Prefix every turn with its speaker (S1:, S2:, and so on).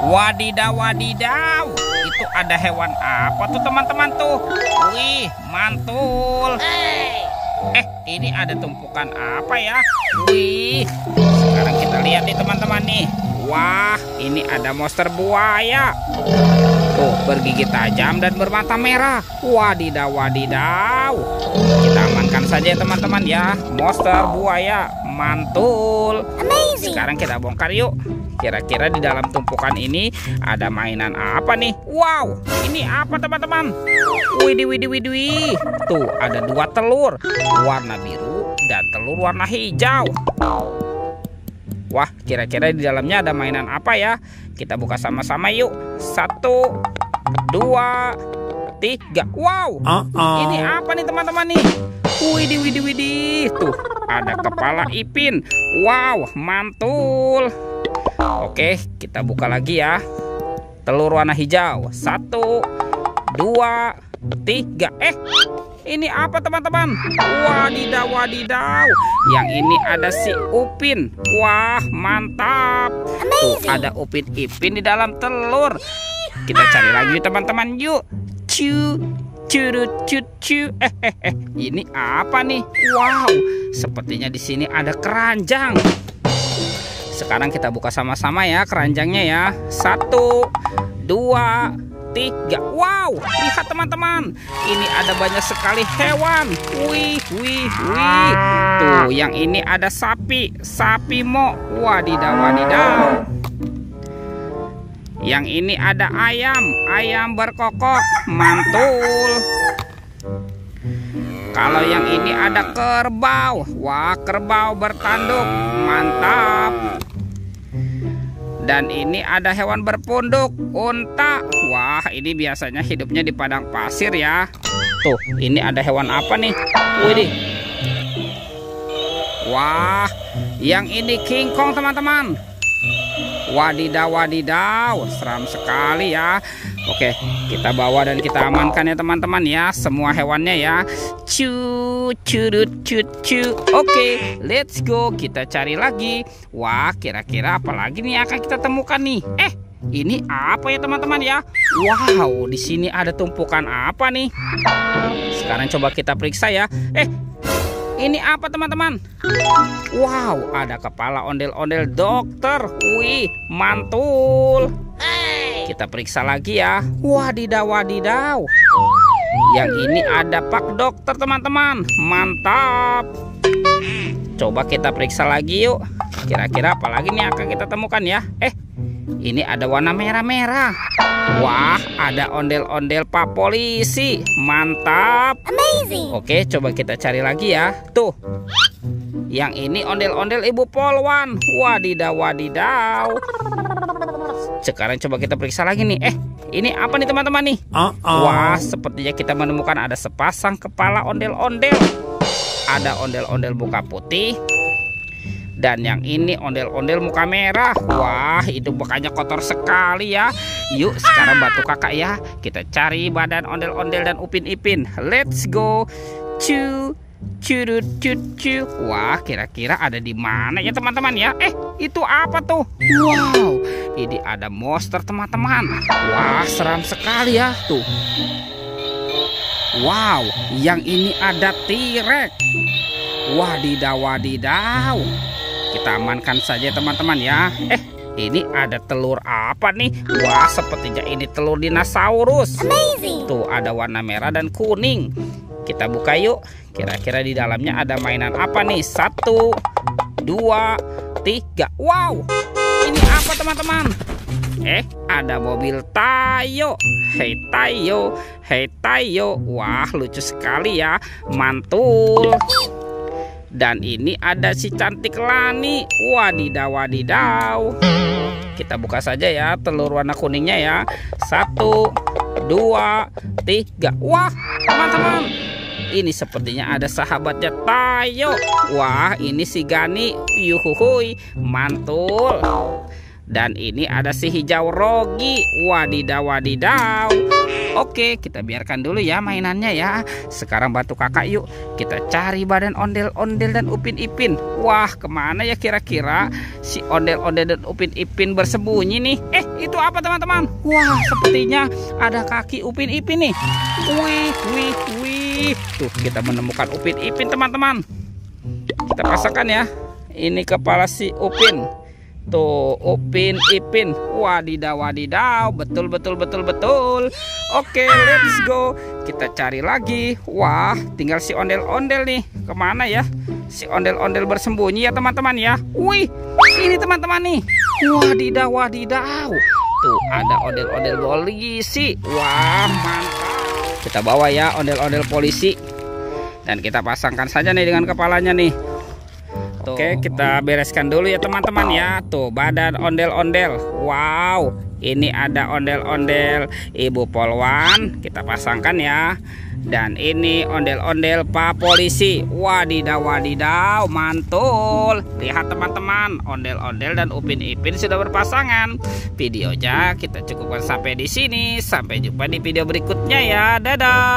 S1: Wadidaw, wadidaw. Itu ada hewan apa tuh teman-teman tuh? Wih, mantul. Ini ada tumpukan apa ya? Wih, sekarang kita lihat nih teman-teman nih. Wah, ini ada monster buaya. Tuh, bergigi tajam dan bermata merah. Wadidaw, wadidaw. Kita amankan saja teman-teman ya. Monster buaya mantul.
S2: Amazing.
S1: Sekarang kita bongkar yuk. Kira-kira di dalam tumpukan ini ada mainan apa nih? Wow, ini apa teman-teman? Widih, widih, widih. Tuh, ada 2 telur, warna biru dan telur warna hijau. Wah, kira-kira di dalamnya ada mainan apa ya? Kita buka sama-sama yuk. 1, 2, 3. Wow, ini apa nih teman-teman nih? Widih, widih, widih. Tuh, ada kepala ipin. Wow, mantul. Oke, kita buka lagi ya. Telur warna hijau. 1, 2, 3. Ini apa teman-teman? Wadidaw, wadidaw. Yang ini ada si upin. Wah, mantap. Tuh, ada upin ipin di dalam telur. Kita cari lagi teman-teman yuk. Curut, cu. Ini apa nih? Wow, sepertinya di sini ada keranjang. Sekarang kita buka sama-sama ya keranjangnya ya. 1, 2, 3. Wow, lihat teman-teman. Ini ada banyak sekali hewan. Wih. Tuh, yang ini ada sapi mo. Wadidaw, wadidaw. Yang ini ada ayam berkokok. Mantul. Kalau yang ini ada kerbau. Wah, kerbau bertanduk. Mantap. Dan ini ada hewan berpunduk, unta. Wah, ini biasanya hidupnya di padang pasir ya. Tuh, ini ada hewan apa nih? Widih. Wah, yang ini King Kong teman-teman. Wadidaw, wadidaw. Seram sekali ya. Oke, kita bawa dan kita amankan ya teman-teman ya. Semua hewannya ya. Curut. Oke, let's go. Kita cari lagi. Wah, kira-kira apa lagi nih akan kita temukan nih? Ini apa ya teman-teman ya? Wow, di sini ada tumpukan apa nih? Sekarang coba kita periksa ya. Ini apa teman-teman? Wow, ada kepala ondel-ondel dokter. Wih, mantul. Kita periksa lagi ya. Wadidaw, wadidaw. Yang ini ada pak dokter teman-teman. Mantap. Coba kita periksa lagi yuk. Kira-kira apa lagi nih akan kita temukan ya? Ini ada warna merah-merah. Wah, ada ondel-ondel pak polisi. Mantap.
S2: Amazing.
S1: Oke, coba kita cari lagi ya. Tuh, yang ini ondel-ondel ibu polwan. Wadidaw, wadidaw. Sekarang coba kita periksa lagi nih. Ini apa nih teman-teman nih? Wah, sepertinya kita menemukan ada sepasang kepala ondel-ondel. Ada ondel-ondel muka putih. Dan yang ini ondel-ondel muka merah. Wah, itu mukanya kotor sekali ya. Yuk, sekarang bantu kakak ya. Kita cari badan ondel-ondel dan upin ipin. Let's go. Curut. Wah, kira-kira ada di mana ya teman-teman ya? Itu apa tuh? Wow, ini ada monster teman-teman. Wah, seram sekali ya. Tuh. Wow, yang ini ada T-Rex. Wadidaw, wadidaw. Kita amankan saja teman-teman ya. Ini ada telur apa nih? Wah, sepertinya ini telur dinosaurus.
S2: Amazing.
S1: Tuh, ada warna merah dan kuning. Kita buka yuk. Kira-kira di dalamnya ada mainan apa nih? 1, 2, 3. Wow, ini apa teman-teman? Ada mobil Tayo. Hei Tayo. Wah, lucu sekali ya. Mantul. Dan ini ada si cantik Lani. Wadidaw, wadidaw. Kita buka saja ya telur warna kuningnya ya. 1, 2, 3. Wah, teman-teman, ini sepertinya ada sahabatnya Tayo. Wah, ini si Gani. Yuhuhui, mantul. Dan ini ada si hijau Rogi. Wadidaw, wadidaw. Oke, kita biarkan dulu ya mainannya ya. Sekarang bantu kakak yuk. Kita cari badan ondel-ondel dan Upin Ipin. Wah, kemana ya kira-kira si ondel-ondel dan Upin Ipin bersembunyi nih? Itu apa teman-teman? Wah, sepertinya ada kaki Upin Ipin nih. Wih, wih, wih. Tuh, kita menemukan Upin Ipin teman-teman. Kita pasangkan ya. Ini kepala si Upin. Tuh, Upin Ipin. Wadidaw, wadidaw. Betul, betul, betul, betul. Oke, let's go. Kita cari lagi. Wah, tinggal si ondel-ondel nih. Kemana ya si ondel-ondel bersembunyi ya teman-teman ya? Wih, ini teman-teman nih. Wadidaw, wadidaw. Tuh, ada ondel-ondel polisi. Wah, mantap. Kita bawa ya ondel-ondel polisi. Dan kita pasangkan saja nih dengan kepalanya nih. Oke, kita bereskan dulu ya teman-teman ya. Tuh, badan ondel-ondel. Wow, ini ada ondel-ondel Ibu Polwan. Kita pasangkan ya. Dan ini ondel-ondel Pak Polisi. Wadidaw, wadidaw, mantul. Lihat teman-teman, ondel-ondel dan Upin Ipin sudah berpasangan. Videonya kita cukupkan sampai di sini. Sampai jumpa di video berikutnya ya. Dadah.